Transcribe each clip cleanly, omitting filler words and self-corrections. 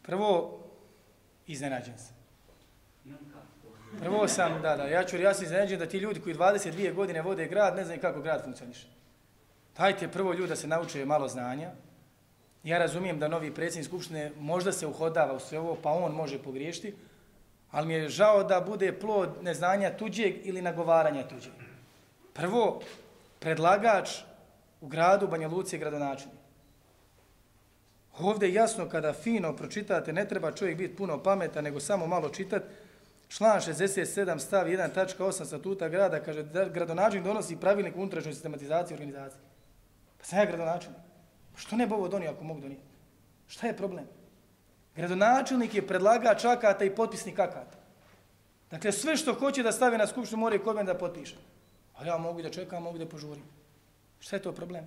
Prvo, iznenađen sam. Prvo sam, ja sam iznenađen da ti ljudi koji 22 godine vode grad, ne znaju kako grad funkcioniše. Dajte prvo ljudi da se nauče malo znanja. Ja razumijem da novi predsjednik Skupštine možda se uhodava u sve ovo, pa on može pogriješiti, ali mi je žao da bude plod neznanja tuđeg ili nagovaranja tuđeg. Prvo, predlagač u gradu Banja Luci je gradonačelnik. Ovdje jasno kada fino pročitate, ne treba čovjek biti puno pametan, nego samo malo čitati. Član 67 stav 1.8 statuta grada kaže da gradonačelnik donosi pravilnik o unutrašnjoj sistematizaciji i organizaciji. Pa sam ja gradonačelnik. Što ne bi ovo donio ako mogu donijeti? Šta je problem? Gradonačelnik je predlagač akata i potpisnik akata. Dakle, sve što hoće da stavi na skupštinu mora i kod mene da potpiše. Ali ja mogu da čekam, mogu da požurim. Šta je to problem?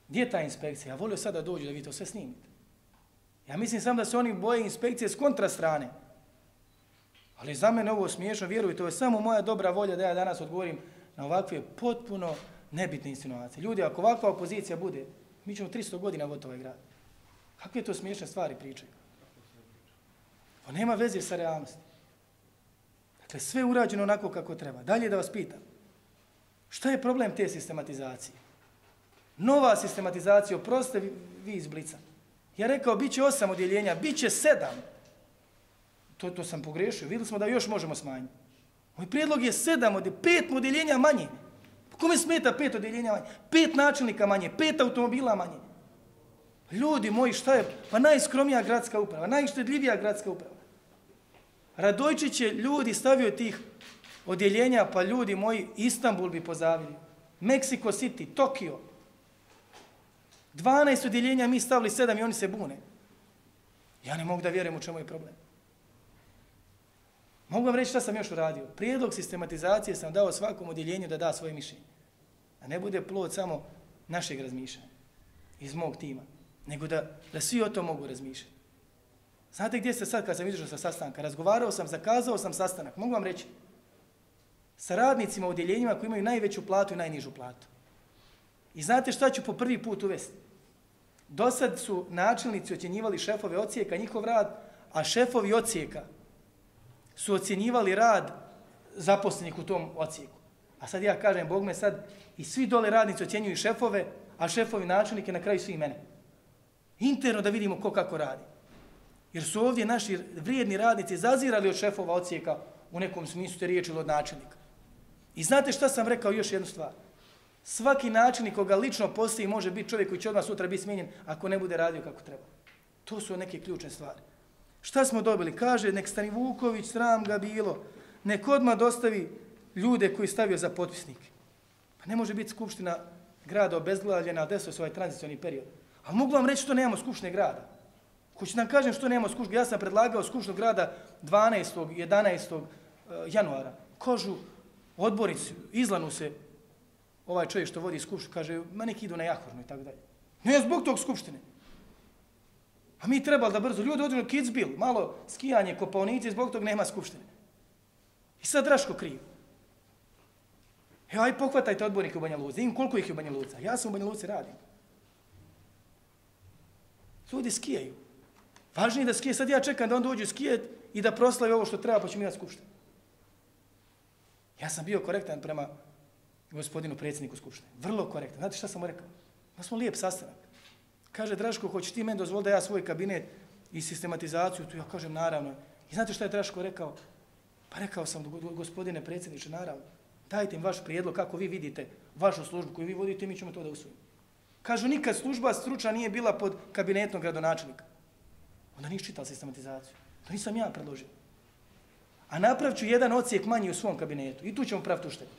Gdje je ta inspekcija? Ja volio sad da dođu da vi to sve snimite. Ja mislim samo da se oni boje inspekcije s kontra strane. Ali za mene ovo smiješno, vjerujte, to je samo moja dobra volja da ja danas odgovorim na ovakve potpuno nebitne insinuacije. Ljudi, ako ovakva opozicija bude, mi ćemo 300 godina voditi ovaj grad. Kakve to smiješne stvari pričaju? To nema veze sa realnosti. Dakle, sve je urađeno onako kako treba. Dalje da vas pitam, šta je problem te sistematizacije? Nova sistematizacija, oprostite vi iz Blica. Ja rekao, bit će 8 odjeljenja, bit će 7. To sam pogrešio. Vidjeli smo da još možemo smanjiti. Moj prijedlog je 7, 5 odjeljenja manje. Kome smeta 5 odjeljenja manje? 5 načelnika manje, 5 automobila manje. Ljudi moji, šta je? Pa najskromnija gradska uprava, najštedljivija gradska uprava. Radojčić je ljudi stavio tih odjeljenja, pa ljudi moji, Istanbul bi pozavili. Mexico City, Tokio. 12 odjeljenja mi stavili 7 i oni se bune. Ja ne mogu da vjerujem u čemu je problem. Mogu vam reći šta sam još uradio. Prijedlog sistematizacije sam dao svakom odjeljenju da da svoje mišljenje. Da ne bude plod samo našeg razmišljanja iz mog tima, nego da svi o tom mogu razmišljati. Znate gdje ste sad kad sam izašao sa sastanka? Razgovarao sam, zakazao sam sastanak. Mogu vam reći? Sa radnicima u odjeljenjima koji imaju najveću platu i najnižu platu. I znate šta ću po prvi put uvesti? Do sad su načelnici ocjenjivali šefove odsjeka, njihov rad, a šefovi odsjeka su ocjenjivali rad zaposlenih u tom odsjeku. A sad ja kažem, Bog me sad, i svi dole radnici ocjenjuju šefove, a šefovi načelnike na kraju svi mene. Interno da vidimo ko kako radi. Jer su ovdje naši vrijedni radnici zazirali od šefova odsjeka u nekom smislu te riječi ili od načelnika. I znate šta sam rekao još jednu stvar? Svaki načelnik koga lično postoji može biti čovjek koji će odmah sutra biti smijenjen ako ne bude radio kako treba. To su neke ključne stvari. Šta smo dobili? Kaže, nek Stani Vuković, sram ga bilo, nek odmah dostavi ljude koji stavio za potpisnike. Pa ne može biti skupština grada obezglavljena, desio se ovaj tranzicioni period. A mogu vam reći što nemamo skupštine grada. Ko će nam kažem što nemamo skupštine, ja sam predlagao skupštinu grada 12. 11. januara. Kažu, odbornici, izlanu se ovaj čovjek što vodi skupštinu, kaže, ma neki idu na Jahornu i tako dalje. Ne, zbog tog skupštine. A mi trebali da brzo, ljudi odu na Kitzbühel, malo skijanje, kopaonici, zbog tog nema skupštine. I sad Draško kriv. Aj pohvatajte odbornike u Banja Luci, im koliko ih je u Banja Luci. Ja sam u Banja Luci radim. Ljudi skijaju. Važnije da skije, sad ja čekam da on dođu skijeti i da proslavi ovo što treba, pa ću mi na skupštinu. Ja sam bio korektan prema gospodinu predsjedniku skupštine. Vrlo korektan. Znate šta sam mu rekao? Da smo lijep sastanak. Kaže, Draško, hoćeš ti meni dozvoliti da ja svoj kabinet i sistematizaciju? Tu ja kažem, naravno. I znate šta je Draško rekao? Pa rekao sam, gospodine predsjedniče, naravno. Dajte im vaš prijedlog kako vi vidite vašu službu koju vi vodite i mi ćemo to da usvojimo. Kažu, nikad služba stručna nije bila pod kabinetom gradonačelnika. Onda nisi čitao sistematizaciju. To nisam ja predložio. A napravit ću jedan odsjek manji u svom kabinetu. I tu ćemo praviti uštedu.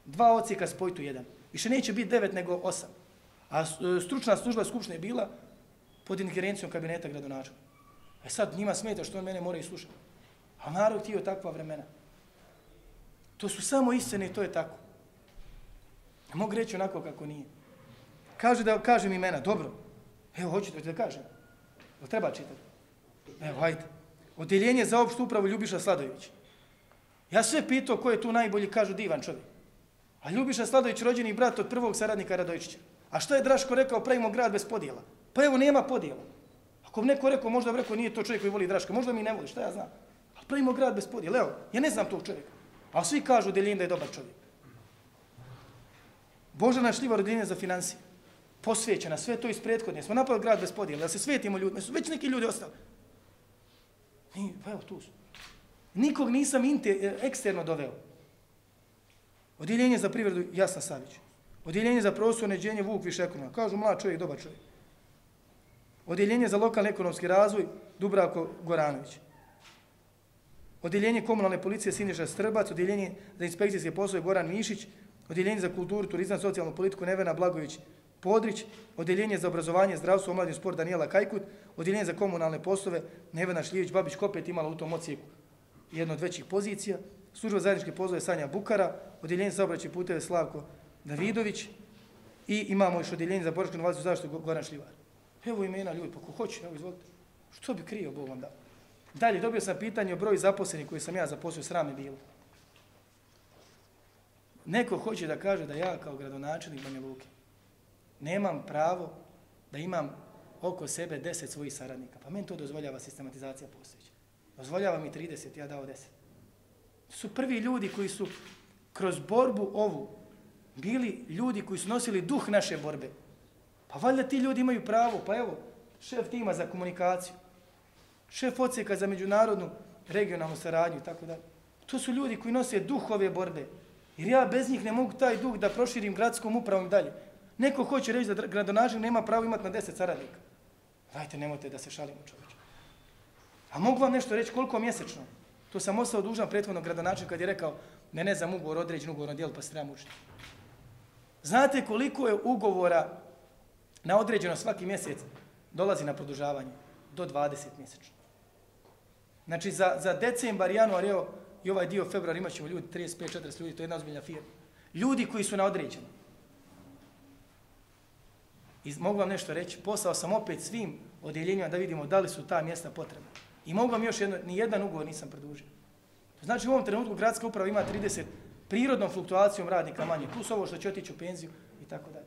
2 odsjeka spojiti u jedan. Više neće biti 9 nego 8. A stručna služba skupštine je bila pod ingerencijom kabineta gradonačelnika. E sad njima smeta što on mene mora i slušati. A narod htio takva vremena. To su samo istine i to je tako. Ne mogu reći onako kako nije. Kaže da kažem imena. Dobro. Evo, hoćete da kažem. Jel treba čitati? Evo, hajde. Odjeljenje za opštu upravu Ljubiša Sladojević. Ja sve pitao ko je tu najbolji, kažu divan čovjek. A Ljubiša Sladojević rođeni brat od prvog saradnika Radojčića. A što je Draško rekao, pravimo grad bez podjela? Pa evo, nema podjela. Ako bi neko rekao, možda bi rekao, nije to čovjek koji voli Draška, možda mi ne voli, šta ja znam. Ali pravimo grad bez podjele, evo, ja ne znam tog čovjeka. A svi kažu Deljen da je dobar čovjek. Božana Šljivar Deljen za financije. Posvećena, sve to iz prethodne. Smo napravili grad bez podjele, da se svetimo ljudima, su već neki ljudi ostali. I, pa evo, tu su. Nikog nisam eksterno doveo. Odjeljenje za privredu Jasna Savić. Odjeljenje za prostorno uređenje Vuk Višekruna. Kažu mlad čovjek, dobar čovjek. Odjeljenje za lokalni ekonomski razvoj Dubravko Goranović. Odjeljenje komunalne policije Siniša Strbac. Odjeljenje za inspekcijske poslove Goran Mišić. Odjeljenje za kulturu, turizam, socijalnu politiku Nevena Blagović Podrić. Odjeljenje za obrazovanje, zdravstvo, omladin sport Daniela Kajkut. Odjeljenje za komunalne poslove Nevena Šljivić-Babić, opet imala u tom odsjeku jedno od većih pozicija. Služba zajedničke poslove Sanja Bukara. Odjeljenje za saobraćaj puteve Slavko Davidović. I imamo još odjeljenje za boračku inovaciju zaštitu Goran Šljivar. Evo imena ljudi, pa ko hoće, evo izvolite. Što bi krio, Bog vam dao. Dalje, dobio sam pitanje o broju zaposlenih koji sam ja zaposlio, sram je bilo. Neko hoće da kaže da ja kao gradonačelnik Banja Luke nemam pravo da imam oko sebe 10 svojih saradnika. Pa meni to dozvoljava sistematizacija postojeća. Dozvoljava mi 30, ja dao 10. To su prvi ljudi koji su kroz borbu ovu bili ljudi koji su nosili duh naše borbe. Pa valjda ti ljudi imaju pravo, pa evo, šef tima za komunikaciju, šef odsjeka za međunarodnu regionalnu saradnju i tako dalje. To su ljudi koji nose duh ove borbe. Jer ja bez njih ne mogu taj duh da proširim gradskom upravom i dalje. Neko hoće reći da gradonačelnik nema pravo imati na 10 saradnika. Dajte, nemojte da se šalimo, čovječe. A mogu vam nešto reći koliko mjesečno? To sam ostao dužan prethodnog gradonačelnika kad je rekao ne znam ugovor, određen ugovor na dijelu pa se treba mučiti. Znate koliko je ugovora na određeno svaki mjesec dolazi na produžavanje? Do 20 mjesečno. Znači za decembar, januar, evo, i ovaj dio februar imat ćemo ljudi, 35-40 ljudi, to je jedna ozbiljna firma. Ljudi koji su na određeno. I mogu vam nešto reći, poslao sam opet svim odjeljenjima da vidimo da li su ta mjesta potrebna. I mogu vam još ni jedan ugovor nisam produžio. To znači u ovom trenutku gradska uprava ima 30 prirodnom fluktuacijom radnika manje, plus ovo što će otići u penziju i tako dalje.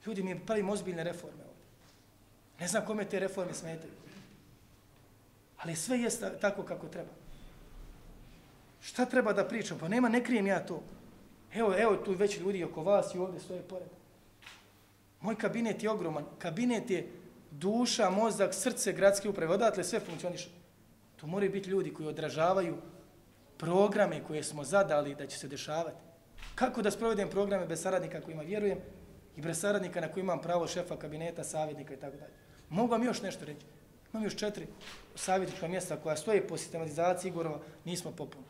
Ljudi, mi pravimo ozbiljne reforme ovdje. Ne znam kome te reforme smetaju. Ali sve je tako kako treba. Šta treba da pričam? Pa nema, ne krijem ja to. Evo tu već ljudi oko vas i ovdje stoje pored. Moj kabinet je ogroman. Kabinet je duša, mozak, srce gradske uprave. Odatle sve funkcioniše. To moraju biti ljudi koji odražavaju programe koje smo zadali da će se dešavati. Kako da sprovedem programe bez saradnika kojima vjerujem i bez saradnika na koji imam pravo šefa kabineta, savjetnika i tako dalje. Mogu vam još nešto reći. Imam još 4 savjetnička mjesta koja stoje po sistematizaciji Igorova, nismo popuni.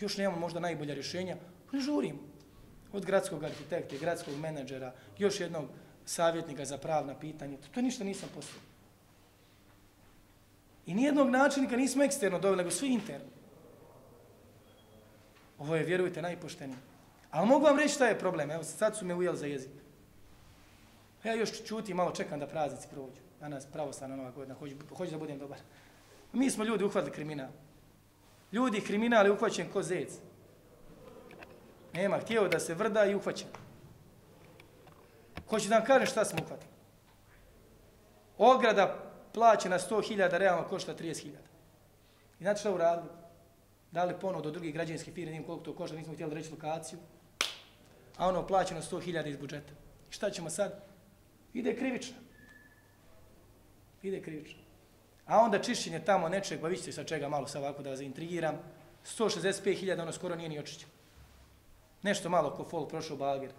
Još nemamo možda najbolja rješenja, ne žurimo. Od gradskog arhitekta, gradskog menadžera, još jednog savjetnika za pravna pitanja. To ništa nisam postavio. I nijednog načelnika nismo eksterno doveli, nego svi interno. Ovo je, vjerujte, najpoštenije. Ali mogu vam reći šta je problem. Evo, sad su me ujeli za jezik. Ja još čutim, malo čekam da praznici prođu. Danas pravoslavna nova godina, hoću da budem dobar. Mi smo ljudi uhvatili kriminal. Ljudi kriminal je uhvaćen ko zec. Nema, htio da se vrda i uhvaćen. Hoću da vam kažem šta smo uhvatili. Ograda plaćena 100.000, realno košta 30.000. I znate šta uradili? Dali ponudu do drugih građevinskih firmi, nijem koliko to košta, nismo htjeli reći lokaciju. A ono plaćeno 100.000 iz budžeta. I šta ćemo sad? Ide krivično. Ide krivično. A onda čišćenje tamo nečeg, pa vi ćete sa čega malo sad ovako da vas intrigiram, 165.000, ono skoro nije ni očišćeno. Nešto malo ko folk prošao bager.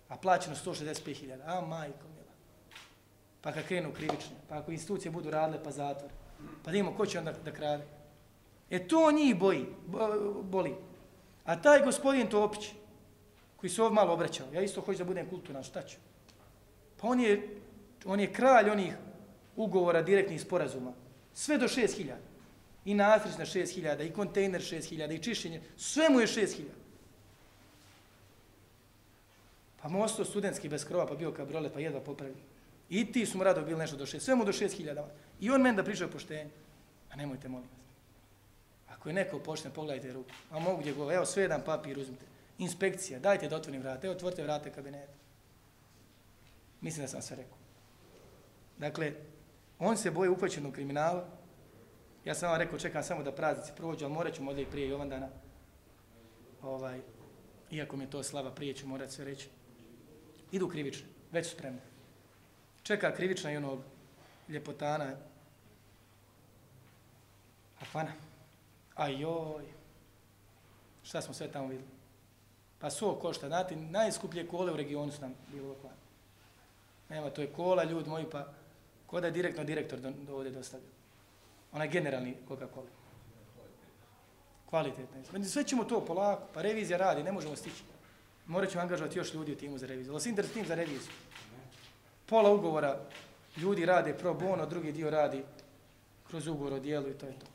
A plaćeno 165.000. A majko mila. Pa kad krenu krivične, pa ako institucije budu radile, pa zatvor. Pa da imamo ko će onda da krade. To njih boli. A taj gospodin Topić, koji se ovdje malo obraćao, ja isto hoću da budem kulturan, šta ću? Pa on je kralj onih ugovora direktnih sporazuma. Sve do 6.000. I nastrič na 6.000, i kontejner 6.000, i čišćenje. Sve mu je 6.000. Pa mu ostao studentski bez krova, pa bio kabriolet, pa jedva popravio. I ti su mu rado bili nešto do 6. Sve mu do 6.000. I on meni da priča o poštenju. A nemojte, molim vas. Ako je neko pošten, pogledajte ruku. A mogu gdje go, evo sve jedan papir uzmite. Inspekcija, dajte da otvorim vrata. Evo otvorite vrate kabineta. Mislim da sam sve rekao. Dakle, On se boje uhvaćenog kriminala. Ja sam vam rekao, čekam samo da praznici prođu, ali morat ću možda i prije Jovandana. Iako mi je to slava, prije ću morat sve reći. Idu krivične, već su spremne. Čeka krivična i onog ljepotana. Afana. Ajoj. Šta smo sve tamo vidjeli? Pa so košta, znate, najskuplje kole u regionu su nam bilo Afana. Nema, to je kola, ljudi moji, pa ko da je direktno direktor ovdje dostavio. Onaj generalni Coca-Cola. Kvalitetno. Sve ćemo to polako, pa revizija radi, ne možemo stići. Morat ćemo angažovati još ljudi u timu za reviziju. Ali si interes tim za reviziju. Pola ugovora ljudi rade pro bono, drugi dio radi kroz ugovor o dijelu i to je to.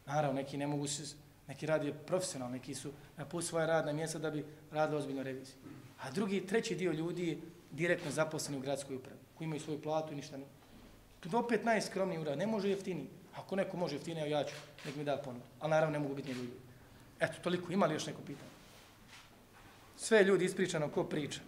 Naravno, neki ne mogu se, neki radi profesionalno, neki su napustili svoja radna mjesta da bi radili ozbiljnu reviziju. A treći dio ljudi je direktno zaposleni u gradskoj upravi, koji imaju svoju platu i ništa ne. To je opet najskromniji urad, ne može jeftiniji. Ako neko može jeftinije, ja ću, nek mi da ponudu. Ali naravno ne mogu biti njegovi ljudi. Eto, toliko. Ima li još neko pitanje? Sve ljudi ispričano ko priča.